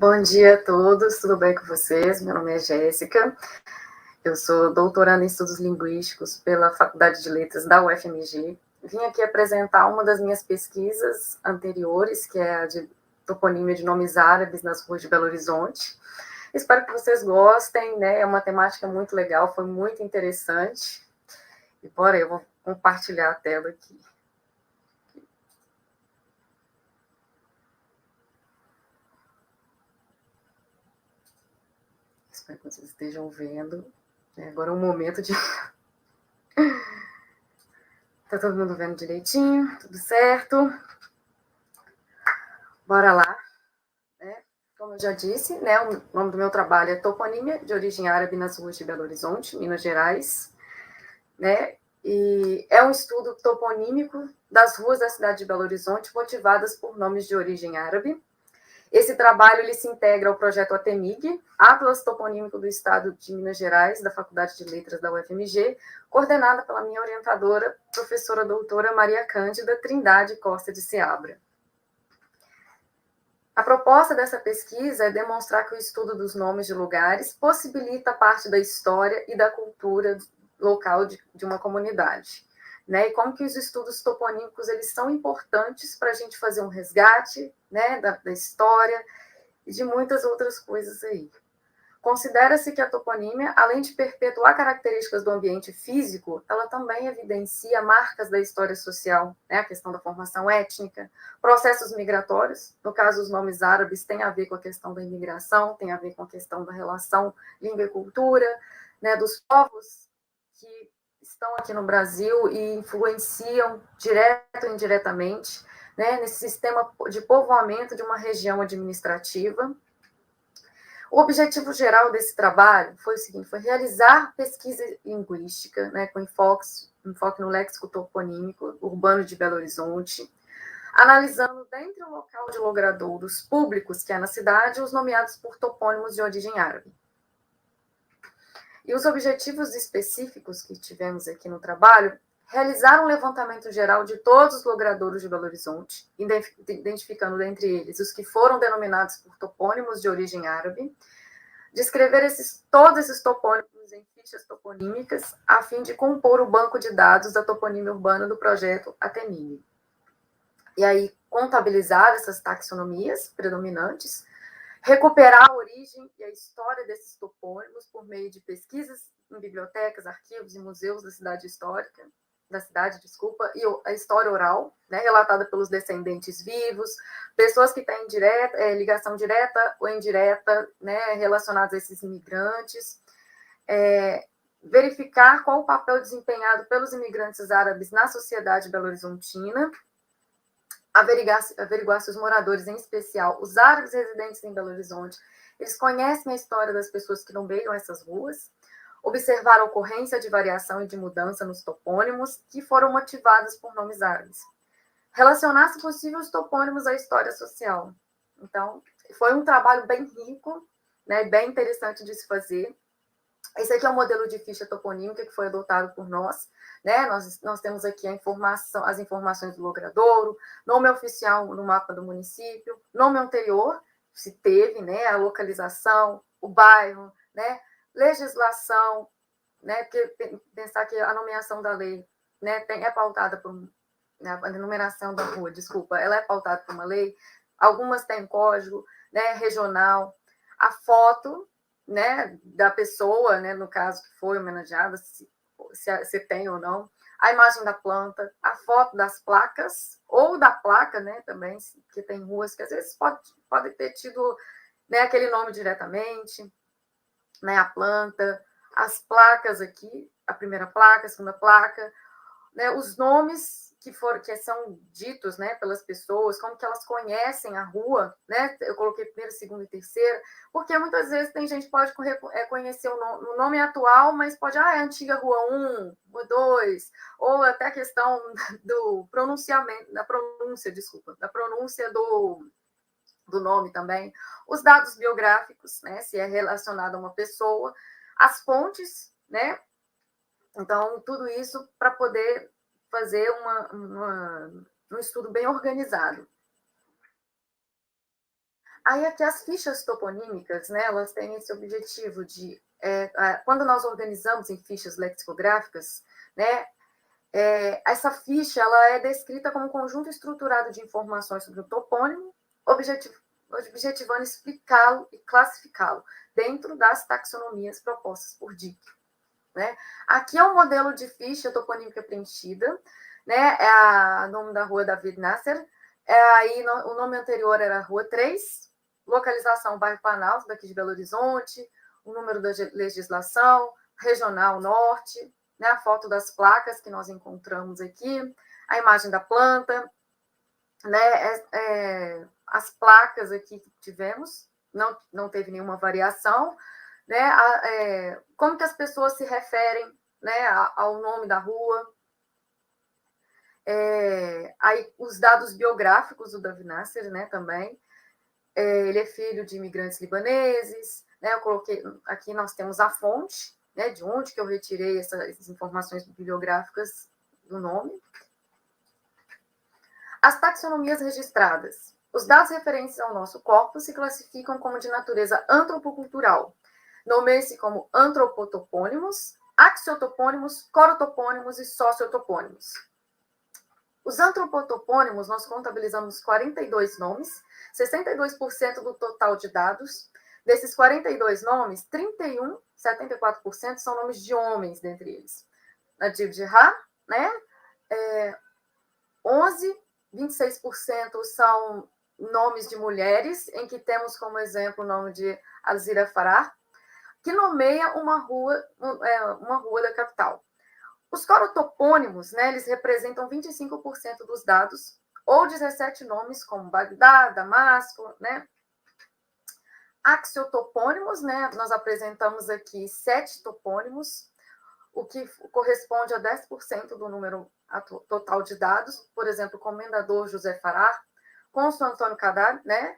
Bom dia a todos, tudo bem com vocês? Meu nome é Jéssica, eu sou doutoranda em Estudos Linguísticos pela Faculdade de Letras da UFMG. Vim aqui apresentar uma das minhas pesquisas anteriores, que é a de toponímia de nomes árabes nas ruas de Belo Horizonte. Espero que vocês gostem, né? É uma temática muito legal, foi muito interessante. E bora, eu vou compartilhar a tela aqui. Espero que vocês estejam vendo. Agora é um momento de... Tá todo mundo vendo direitinho? Tudo certo? Bora lá. Como eu já disse, né, o nome do meu trabalho é Toponímia de origem árabe nas ruas de Belo Horizonte, Minas Gerais, né, e é um estudo toponímico das ruas da cidade de Belo Horizonte motivadas por nomes de origem árabe. Esse trabalho ele se integra ao projeto ATEMIG, Atlas Toponímico do Estado de Minas Gerais, da Faculdade de Letras da UFMG, coordenada pela minha orientadora, professora doutora Maria Cândida Trindade Costa de Seabra. A proposta dessa pesquisa é demonstrar que o estudo dos nomes de lugares possibilita parte da história e da cultura local de uma comunidade, né? E como que os estudos toponímicos eles são importantes para a gente fazer um resgate, né, da história e de muitas outras coisas aí. Considera-se que a toponímia, além de perpetuar características do ambiente físico, ela também evidencia marcas da história social, né? A questão da formação étnica, processos migratórios, no caso, os nomes árabes têm a ver com a questão da imigração, tem a ver com a questão da relação língua e cultura, né? Dos povos que estão aqui no Brasil e influenciam direto ou indiretamente, né? Nesse sistema de povoamento de uma região administrativa. O objetivo geral desse trabalho foi o seguinte, foi realizar pesquisa linguística, né, com enfoque no léxico toponímico urbano de Belo Horizonte, analisando dentre o local de logradouros públicos que há na cidade, os nomeados por topônimos de origem árabe. E os objetivos específicos que tivemos aqui no trabalho, realizar um levantamento geral de todos os logradouros de Belo Horizonte, identificando dentre eles os que foram denominados por topônimos de origem árabe, descrever todos esses topônimos em fichas toponímicas, a fim de compor o banco de dados da toponímia urbana do projeto ATEMIG. E aí, contabilizar essas taxonomias predominantes, recuperar a origem e a história desses topônimos por meio de pesquisas em bibliotecas, arquivos e museus da cidade histórica, e a história oral, né, relatada pelos descendentes vivos, pessoas que têm ligação direta ou indireta, né, relacionadas a esses imigrantes, verificar qual o papel desempenhado pelos imigrantes árabes na sociedade belo-horizontina, averiguar se os moradores, em especial os árabes residentes em Belo Horizonte, eles conhecem a história das pessoas que nomeam essas ruas, observar a ocorrência de variação e de mudança nos topônimos que foram motivados por nomes árabes. Relacionar, se possível, os topônimos à história social. Então, foi um trabalho bem rico, né, bem interessante de se fazer. Esse aqui é o modelo de ficha toponímica que foi adotado por nós, né? Nós temos aqui as informações do logradouro, nome oficial no mapa do município, nome anterior, se teve, né? A localização, o bairro, né? Legislação, né? Porque pensar que a nomeação da lei, né, é pautada por a numeração da rua, desculpa, ela é pautada por uma lei, algumas têm código, né, regional, a foto, né, da pessoa, né, no caso que foi homenageada, se tem ou não, a imagem da planta, a foto das placas, ou da placa, né, também, que tem ruas que às vezes pode ter tido, né, aquele nome diretamente, né, a planta, as placas aqui, a primeira placa, a segunda placa, né, os nomes que são ditos, né, pelas pessoas, como que elas conhecem a rua, né? Eu coloquei primeira, segunda e terceira, porque muitas vezes tem gente que pode conhecer o nome atual, mas pode, é a antiga Rua 1, Rua 2, ou até a questão do pronunciamento, da pronúncia do nome também, os dados biográficos, né, se é relacionado a uma pessoa, as fontes, né? Então, tudo isso para poder fazer um estudo bem organizado. Aí aqui as fichas toponímicas, né, elas têm esse objetivo de, quando nós organizamos em fichas lexicográficas, né, essa ficha ela é descrita como um conjunto estruturado de informações sobre o topônimo, objetivando explicá-lo e classificá-lo dentro das taxonomias propostas por Dick. Né? Aqui é um modelo de ficha toponímica preenchida, né? É o nome da rua David Nasser, aí o nome anterior era Rua 3, localização bairro Planalto, daqui de Belo Horizonte, o número da legislação, regional norte, né? A foto das placas que nós encontramos aqui, a imagem da planta, né? As placas aqui que tivemos, não teve nenhuma variação, né? Como que as pessoas se referem, né, ao nome da rua. Aí os dados biográficos do David Nasser, né, também. Ele é filho de imigrantes libaneses, né? Eu coloquei aqui, nós temos a fonte, né, de onde que eu retirei essas informações bibliográficas do nome. As taxonomias registradas. Os dados referentes ao nosso corpo se classificam como de natureza antropocultural. Nomeia-se como antropotopônimos, axiotopônimos, corotopônimos e sociotopônimos. Os antropotopônimos, nós contabilizamos 42 nomes, 62% do total de dados. Desses 42 nomes, 31, 74% são nomes de homens dentre eles. Nadir Djerra, né? 11, 26% são nomes de mulheres, em que temos como exemplo o nome de Alzira Farah, que nomeia uma rua da capital. Os corotopônimos, né, eles representam 25% dos dados, ou 17 nomes, como Bagdá, Damasco, né? Axiotopônimos, né, nós apresentamos aqui 7 topônimos, o que corresponde a 10% do número total de dados, por exemplo, Comendador José Farah, Cônsul Antônio Cadar, né?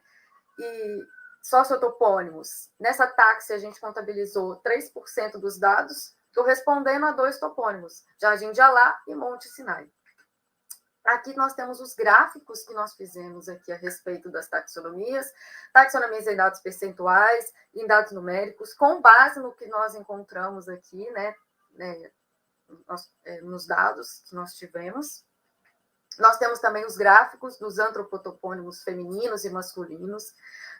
E sociotopônimos. Nessa táxi, a gente contabilizou 3% dos dados, correspondendo a 2 topônimos, Jardim de Alá e Monte Sinai. Aqui nós temos os gráficos que nós fizemos aqui a respeito das taxonomias em dados percentuais, em dados numéricos, com base no que nós encontramos aqui, né, nos dados que nós tivemos. Nós temos também os gráficos dos antropotopônimos femininos e masculinos,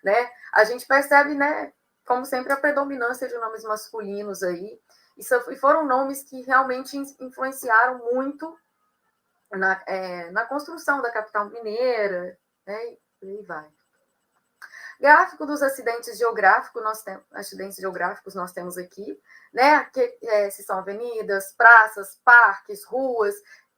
né? A gente percebe, né, como sempre, a predominância de nomes masculinos aí, e foram nomes que realmente influenciaram muito na construção da capital mineira, né? E aí vai. Gráfico dos acidentes geográficos, nós temos aqui, né? Se são avenidas, praças, parques, ruas.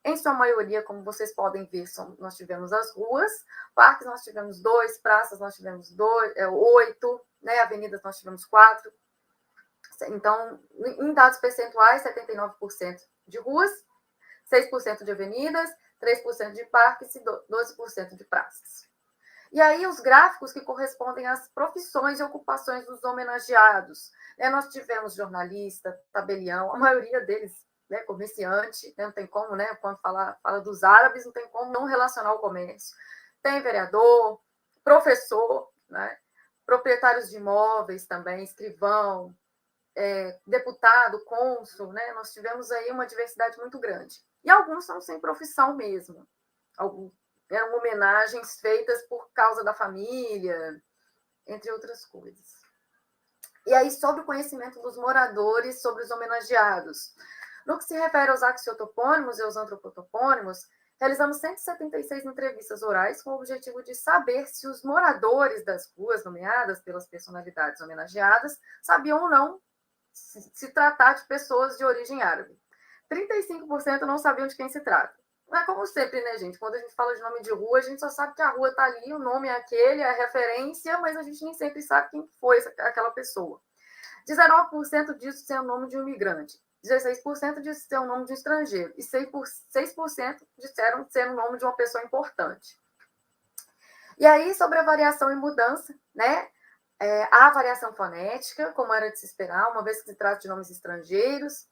Em sua maioria, como vocês podem ver, nós tivemos as ruas, parques nós tivemos 2, praças nós tivemos 8, né? Avenidas nós tivemos 4. Então, em dados percentuais, 79% de ruas, 6% de avenidas, 3% de parques e 12% de praças. E aí os gráficos que correspondem às profissões e ocupações dos homenageados. Nós tivemos jornalista, tabelião, a maioria deles, né, comerciante, né, não tem como, né, quando fala dos árabes, não tem como não relacionar o comércio. Tem vereador, professor, né, proprietários de imóveis também, escrivão, deputado, cônsul, né, nós tivemos aí uma diversidade muito grande. E alguns são sem profissão mesmo. Eram homenagens feitas por causa da família, entre outras coisas. E aí, sobre o conhecimento dos moradores sobre os homenageados. No que se refere aos axiotopônimos e aos antropotopônimos, realizamos 176 entrevistas orais com o objetivo de saber se os moradores das ruas nomeadas pelas personalidades homenageadas sabiam ou não se tratar de pessoas de origem árabe. 35% não sabiam de quem se trata. Não é como sempre, né, gente? Quando a gente fala de nome de rua, a gente só sabe que a rua está ali, o nome é aquele, é a referência, mas a gente nem sempre sabe quem foi aquela pessoa. 19% disso ser o nome de um imigrante. 16% disse ser o nome de um estrangeiro. E 6% disseram ser o nome de uma pessoa importante. E aí, sobre a variação e mudança, né? Há variação fonética, como era de se esperar, uma vez que se trata de nomes estrangeiros.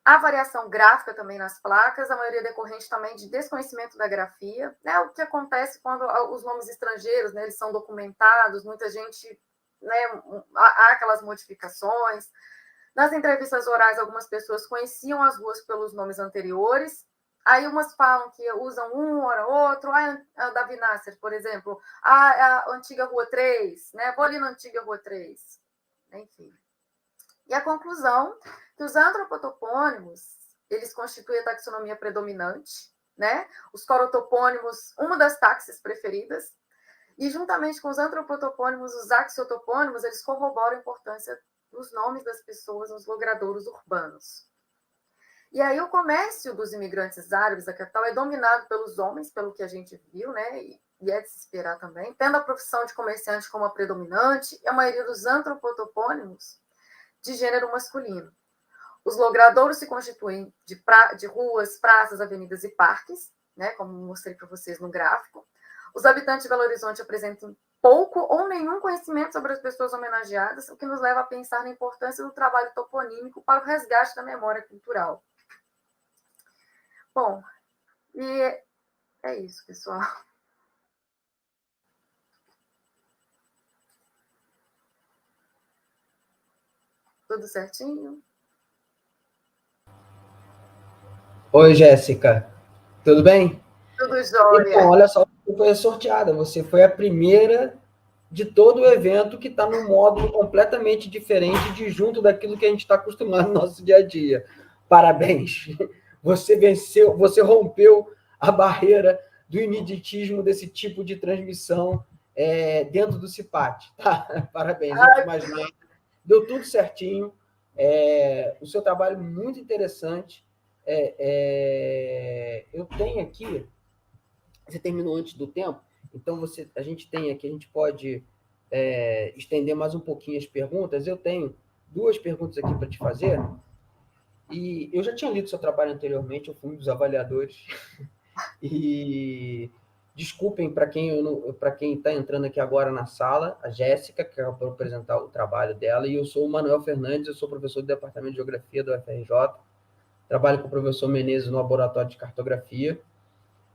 Há variação gráfica também nas placas, a maioria decorrente também de desconhecimento da grafia, né? O que acontece quando os nomes estrangeiros, né, eles são documentados, muita gente, né, há aquelas modificações. Nas entrevistas orais, algumas pessoas conheciam as ruas pelos nomes anteriores, aí umas falam que usam um, hora outro, a Davi Nasser, por exemplo, a antiga Rua 3, né? Vou ali na antiga Rua 3, enfim. E a conclusão que os antropotopônimos, eles constituem a taxonomia predominante, né? Os corotopônimos, uma das taxas preferidas, e juntamente com os antropotopônimos, os axotopônimos, eles corroboram a importância dos nomes das pessoas nos logradouros urbanos. E aí o comércio dos imigrantes árabes da capital é dominado pelos homens, pelo que a gente viu, né? E é de se esperar também, tendo a profissão de comerciante como a predominante, e a maioria dos antropotopônimos de gênero masculino. Os logradouros se constituem de ruas, praças, avenidas e parques, né, como mostrei para vocês no gráfico. Os habitantes de Belo Horizonte apresentam pouco ou nenhum conhecimento sobre as pessoas homenageadas, o que nos leva a pensar na importância do trabalho toponímico para o resgate da memória cultural. Bom, e é isso, pessoal. Tudo certinho? Oi, Jéssica. Tudo bem? Tudo jóia. Então, olha só, você foi sorteada. Você foi a primeira de todo o evento que está num módulo completamente diferente de junto daquilo que a gente está acostumado no nosso dia a dia. Parabéns. Você venceu, você rompeu a barreira do imediatismo desse tipo de transmissão dentro do CIPAT. Tá? Parabéns, antes de mais nada. Deu tudo certinho. O seu trabalho é muito interessante. Eu tenho aqui, você terminou antes do tempo, então a gente tem aqui, a gente pode estender mais um pouquinho as perguntas. Eu tenho 2 perguntas aqui para te fazer, e eu já tinha lido seu trabalho anteriormente, eu fui um dos avaliadores, e desculpem para quem está entrando aqui agora na sala, a Jéssica, que é para apresentar o trabalho dela, e eu sou o Manuel Fernandes, eu sou professor do Departamento de Geografia do UFRJ, trabalho com o professor Menezes no Laboratório de Cartografia,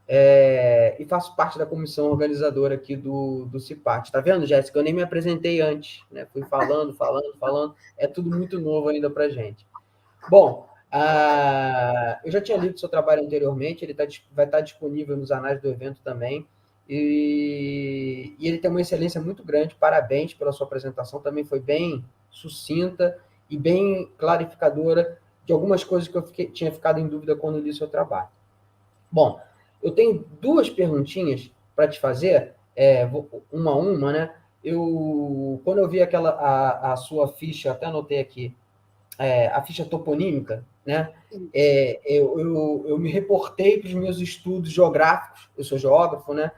e faço parte da comissão organizadora aqui do CIPAT. Tá vendo, Jéssica? Eu nem me apresentei antes, né? Fui falando. É tudo muito novo ainda para a gente. Bom, eu já tinha lido seu trabalho anteriormente, ele vai estar disponível nos anais do evento também, e ele tem uma excelência muito grande. Parabéns pela sua apresentação, também foi bem sucinta e bem clarificadora de algumas coisas que eu tinha ficado em dúvida quando li seu trabalho. Bom, eu tenho 2 perguntinhas para te fazer, uma a uma, né? Quando eu vi a sua ficha, até anotei aqui, a ficha toponímica, né? Eu me reportei para os meus estudos geográficos, eu sou geógrafo, né?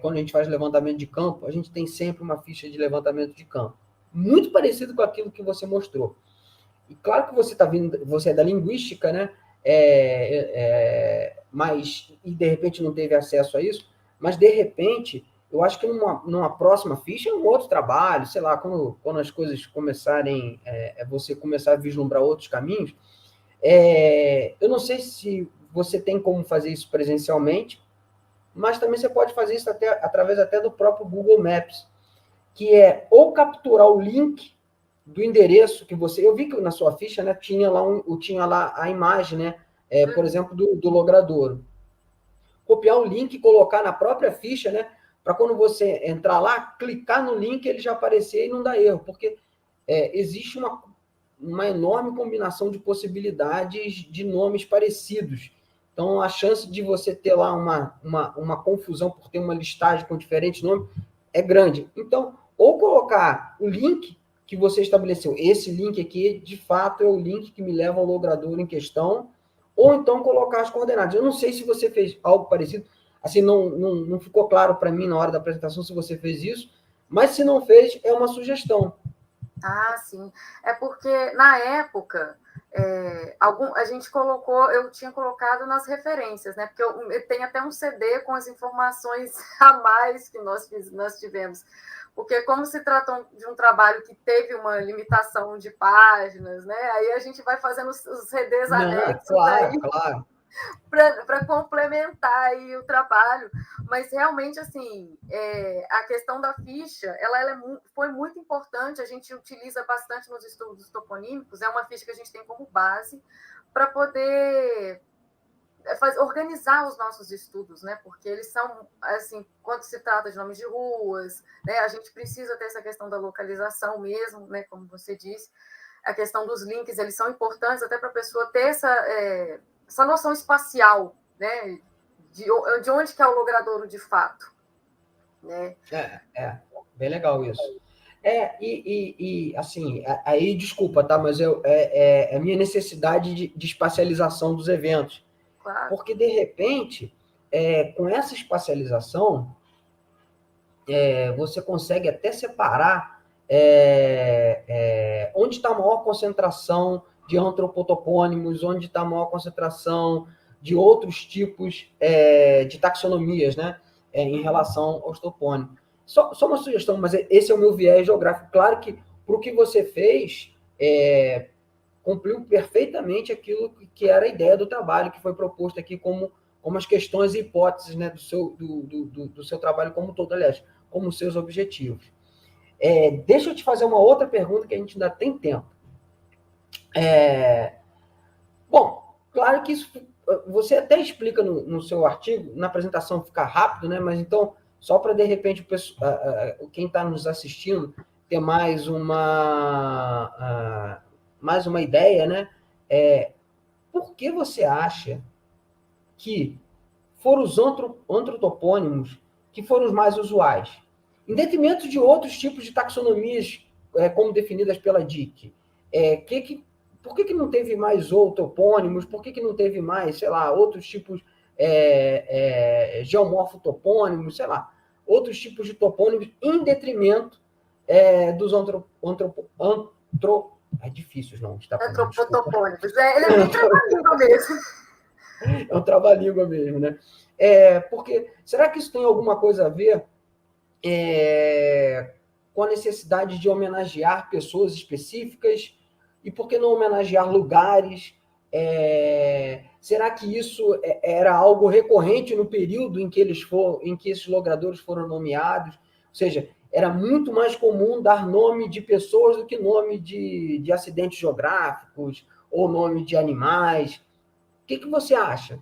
Quando a gente faz levantamento de campo, a gente tem sempre uma ficha de levantamento de campo, muito parecido com aquilo que você mostrou. E claro que você é da linguística, né? Mas de repente não teve acesso a isso, mas de repente, eu acho que numa próxima ficha é um outro trabalho, sei lá, quando as coisas começarem, você começar a vislumbrar outros caminhos, eu não sei se você tem como fazer isso presencialmente, mas também você pode fazer isso através até do próprio Google Maps, que é ou capturar o link do endereço que você... Eu vi que na sua ficha, né, tinha lá a imagem, né, por exemplo, do logradouro. Copiar o link e colocar na própria ficha, né, para quando você entrar lá, clicar no link, ele já aparecer e não dá erro, porque existe uma enorme combinação de possibilidades de nomes parecidos. Então, a chance de você ter lá uma confusão por ter uma listagem com diferentes nomes é grande. Então, ou colocar o link que você estabeleceu, esse link aqui, de fato, é o link que me leva ao logradouro em questão, ou então colocar as coordenadas. Eu não sei se você fez algo parecido, assim, não ficou claro para mim na hora da apresentação se você fez isso, mas se não fez, é uma sugestão. Ah, sim. É porque, na época, a gente colocou, eu tinha colocado nas referências, né? Porque eu tenho até um CD com as informações a mais que nós tivemos. Porque como se trata de um trabalho que teve uma limitação de páginas, né? Aí a gente vai fazendo os CDs anexos aí, claro. para complementar aí o trabalho, mas realmente assim a questão da ficha foi muito importante, a gente utiliza bastante nos estudos toponímicos, é uma ficha que a gente tem como base para poder organizar os nossos estudos, né? Porque eles são, assim, quando se trata de nomes de ruas, né? A gente precisa ter essa questão da localização mesmo, né? Como você disse, a questão dos links, eles são importantes até para a pessoa ter essa noção espacial, né? De onde que é o logradouro de fato, né? Bem legal isso. Assim, aí desculpa, tá? Mas a minha necessidade de espacialização dos eventos. Claro. Porque, de repente, com essa espacialização, você consegue até separar onde está a maior concentração de antropotopônimos, onde está a maior concentração de outros tipos de taxonomias, né? Em relação aos topônimos. Só uma sugestão, mas esse é o meu viés geográfico. Claro que para o que você fez, cumpriu perfeitamente aquilo que era a ideia do trabalho, que foi proposto aqui como as questões e hipóteses, né, do seu trabalho como todo, aliás, como seus objetivos. Deixa eu te fazer uma outra pergunta que a gente ainda tem tempo. Bom, claro que isso você até explica no seu artigo, na apresentação fica rápido, né? Mas então, só para de repente quem está nos assistindo ter mais uma ideia, né? Por que você acha que foram os antropotopônimos que foram os mais usuais, em detrimento de outros tipos de taxonomias como definidas pela DIC? Por que não teve mais topônimos? Por que não teve mais, sei lá, outros tipos geomorfotopônimos, sei lá, outros tipos de topônimos em detrimento dos é difícil os nomes, tá? Antropotopônimos. Ele é bem trabalhado mesmo. É um trava-língua mesmo, né? Porque será que isso tem alguma coisa a ver com a necessidade de homenagear pessoas específicas? E por que não homenagear lugares? Será que isso era algo recorrente no período em que esses logradores foram nomeados? Ou seja, era muito mais comum dar nome de pessoas do que nome de acidentes geográficos ou nome de animais. O que você acha?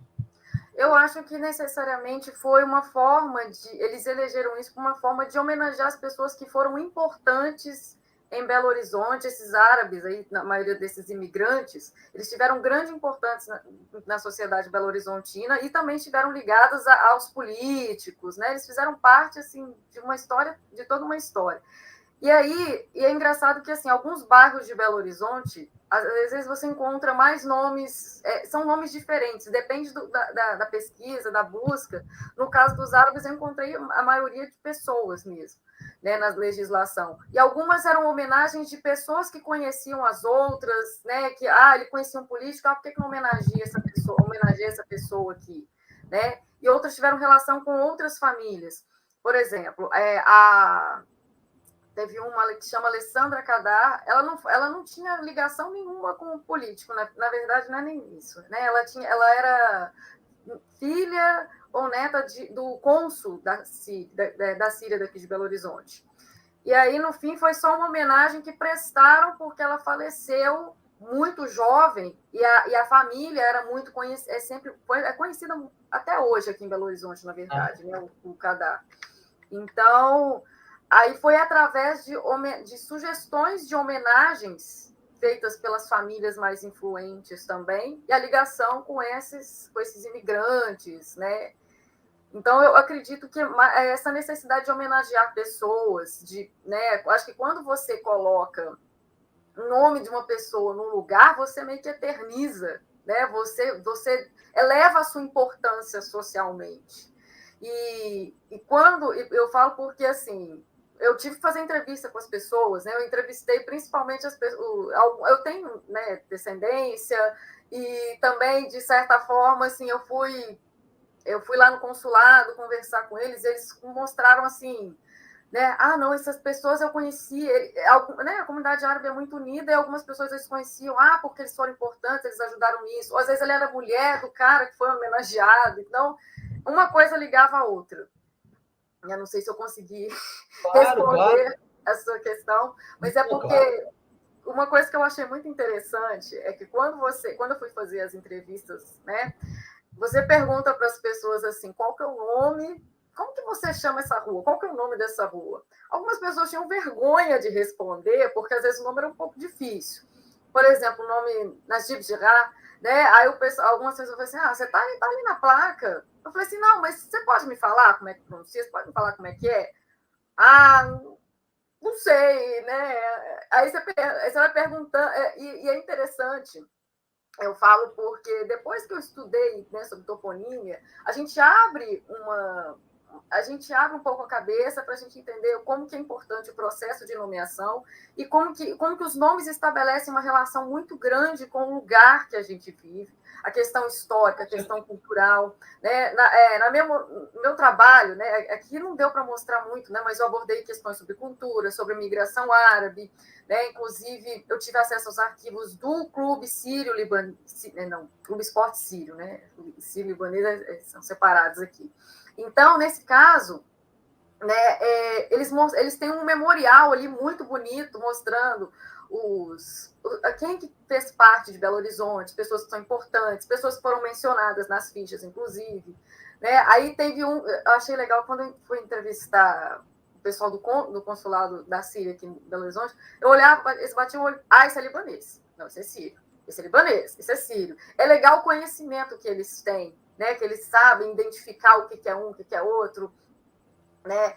Eu acho que necessariamente foi uma forma eles elegeram isso como uma forma de homenagear as pessoas que foram importantes em Belo Horizonte, esses árabes, aí, na maioria desses imigrantes, eles tiveram grande importância na sociedade belo-horizontina e também estiveram ligados aos políticos, né? Eles fizeram parte, assim, de uma história, de toda uma história. E aí, é engraçado que, assim, alguns bairros de Belo Horizonte, às vezes você encontra mais nomes, são nomes diferentes, depende da pesquisa, da busca. No caso dos árabes, eu encontrei a maioria de pessoas mesmo, né, na legislação. E algumas eram homenagens de pessoas que conheciam as outras, né, que, ele conhecia um político, por que não homenageia essa pessoa aqui, né? E outras tiveram relação com outras famílias. Por exemplo, teve uma que chama Alessandra Cadar, ela não tinha ligação nenhuma com o político, né? Na verdade não é nem isso, né? Ela era filha ou neta do cônsul da Síria daqui de Belo Horizonte. E aí, no fim, foi só uma homenagem que prestaram porque ela faleceu muito jovem e a família era muito conhecida, é conhecida até hoje aqui em Belo Horizonte, na verdade, né? O Cadar. Então, aí foi através de sugestões de homenagens feitas pelas famílias mais influentes também, e a ligação com esses imigrantes, né? Então, eu acredito que essa necessidade de homenagear pessoas, né? Acho que quando você coloca o nome de uma pessoa num lugar, você meio que eterniza, né? Você eleva a sua importância socialmente. E quando eu falo porque, assim, eu tive que fazer entrevista com as pessoas, né? Eu entrevistei principalmente as pessoas. Eu tenho, né, descendência, e também, de certa forma, assim, eu fui lá no consulado conversar com eles, eles mostraram assim, né? Ah, não, essas pessoas eu conheci, né? A comunidade árabe é muito unida, e algumas pessoas eles conheciam, porque eles foram importantes, eles ajudaram nisso. Ou às vezes ele era mulher do cara que foi homenageado. Então, uma coisa ligava a outra. Eu não sei se eu consegui Claro, claro. responder a sua questão, mas é porque Claro. uma coisa que eu achei muito interessante é que quando eu fui fazer as entrevistas, né, você pergunta para as pessoas assim, qual que é o nome, como que você chama essa rua, qual que é o nome dessa rua? Algumas pessoas tinham vergonha de responder, porque às vezes o nome era um pouco difícil. Por exemplo, o nome Najib Girard, né? Aí algumas pessoas falam assim, você tá ali na placa. Eu falei assim, não, mas você pode me falar como é que pronuncia? Você pode me falar como é que é? Não sei, né? Aí você vai perguntando, e é interessante, eu falo porque depois que eu estudei, né, sobre toponímia, a gente abre um pouco a cabeça para a gente entender como que é importante o processo de nomeação e como que os nomes estabelecem uma relação muito grande com o lugar que a gente vive, a questão histórica, a questão cultural, né? No meu trabalho, né, aqui não deu para mostrar muito, né, mas eu abordei questões sobre cultura, sobre migração árabe, né? Inclusive, eu tive acesso aos arquivos do Clube Sírio-Libanês, não, Clube Esporte Sírio, né? Sírio-Libanês são separados aqui. Então, nesse caso, né, eles têm um memorial ali muito bonito, mostrando quem que fez parte de Belo Horizonte, pessoas que são importantes, pessoas que foram mencionadas nas fichas, inclusive. Né? Aí eu achei legal quando eu fui entrevistar o pessoal do consulado da Síria aqui em Belo Horizonte, eu olhava, eles batiam o olho, isso é libanês, não, isso é sírio, isso é libanês, isso é sírio. É legal o conhecimento que eles têm, né? Que eles sabem identificar o que é um, o que é outro, né?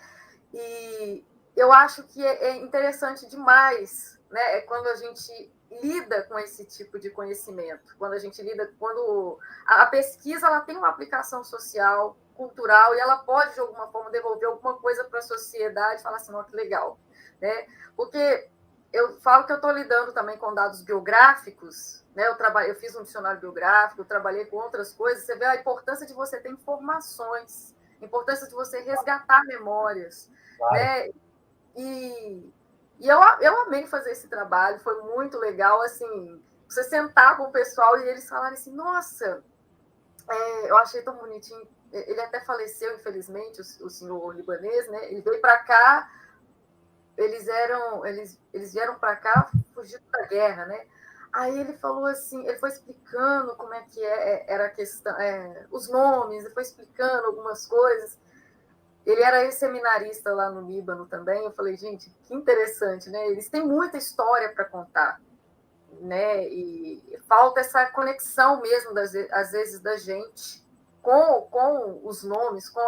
E eu acho que é interessante demais, né? Quando a gente lida com esse tipo de conhecimento, quando a pesquisa ela tem uma aplicação social, cultural, e ela pode de alguma forma devolver alguma coisa para a sociedade, falar assim, que legal, né? Porque eu falo que eu estou lidando também com dados biográficos, né? Eu fiz um dicionário biográfico, eu trabalhei com outras coisas. Você vê a importância de você ter informações, a importância de você resgatar memórias, Claro. né? E eu amei fazer esse trabalho, foi muito legal, assim, você sentar com o pessoal e eles falarem assim, nossa, eu achei tão bonitinho. Ele até faleceu, infelizmente, o senhor libanês, né? Ele veio para cá, eles vieram para cá fugindo da guerra, né? Aí ele falou assim, ele foi explicando como é que era a questão, os nomes, ele foi explicando algumas coisas. Ele era ex-seminarista lá no Líbano também. Eu falei, gente, que interessante, né? Eles têm muita história para contar, né? E falta essa conexão mesmo, às vezes, da gente com os nomes, com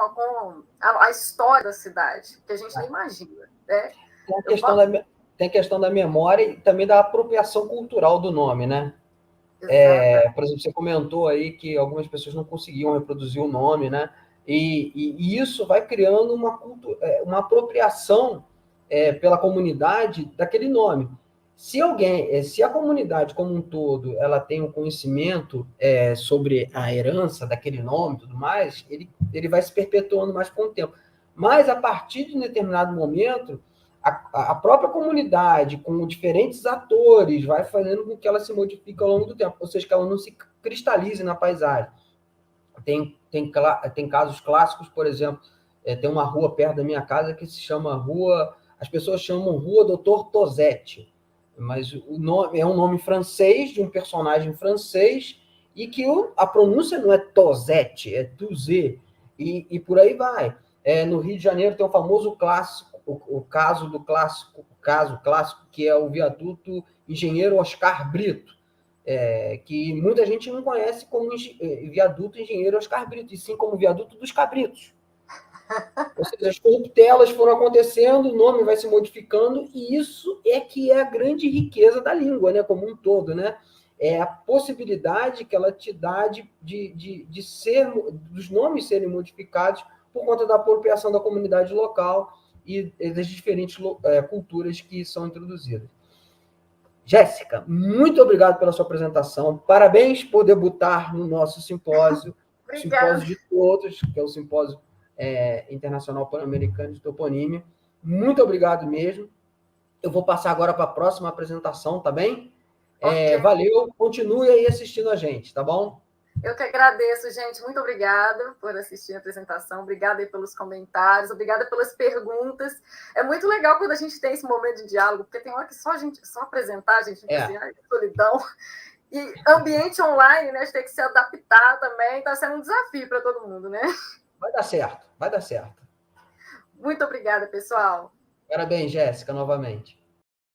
a história da cidade, que a gente nem imagina, né? Tem a questão da, tem a questão da memória e também da apropriação cultural do nome, né? Por exemplo, você comentou aí que algumas pessoas não conseguiam reproduzir o nome, né? E isso vai criando uma apropriação pela comunidade daquele nome. Se a comunidade como um todo, ela tem um conhecimento sobre a herança daquele nome e tudo mais, ele vai se perpetuando mais com o tempo. Mas, a partir de um determinado momento, a própria comunidade, com diferentes atores, vai fazendo com que ela se modifique ao longo do tempo, ou seja, que ela não se cristalize na paisagem. Tem casos clássicos, por exemplo, tem uma rua perto da minha casa que se chama as pessoas chamam Rua Doutor Tosetti, mas o nome é um nome francês, de um personagem francês, e que a pronúncia não é Tosetti, é Tuzé, e por aí vai. No Rio de Janeiro tem o famoso clássico, o caso clássico, que é o viaduto Engenheiro Oscar Brito, que muita gente não conhece como viaduto Engenheiro Oscar Brito, e sim como viaduto dos Cabritos. Ou seja, as corruptelas foram acontecendo, o nome vai se modificando, e isso é que é a grande riqueza da língua, né, como um todo, né? É a possibilidade que ela te dá dos nomes serem modificados por conta da apropriação da comunidade local e das diferentes culturas que são introduzidas. Jéssica, muito obrigado pela sua apresentação. Parabéns por debutar no nosso simpósio, simpósio de todos, que é o Simpósio Internacional Pan-Americano de Toponímia. Muito obrigado mesmo. Eu vou passar agora para a próxima apresentação, tá bem? Okay. Valeu, continue aí assistindo a gente, tá bom? Eu que agradeço, gente. Muito obrigada por assistir a apresentação. Obrigada aí pelos comentários. Obrigada pelas perguntas. É muito legal quando a gente tem esse momento de diálogo, porque tem hora que só apresentar, a gente fica assim, ai, que solidão. E ambiente online, né? A gente tem que se adaptar também. Está sendo um desafio para todo mundo, né? Vai dar certo, vai dar certo. Muito obrigada, pessoal. Parabéns, Jéssica, novamente.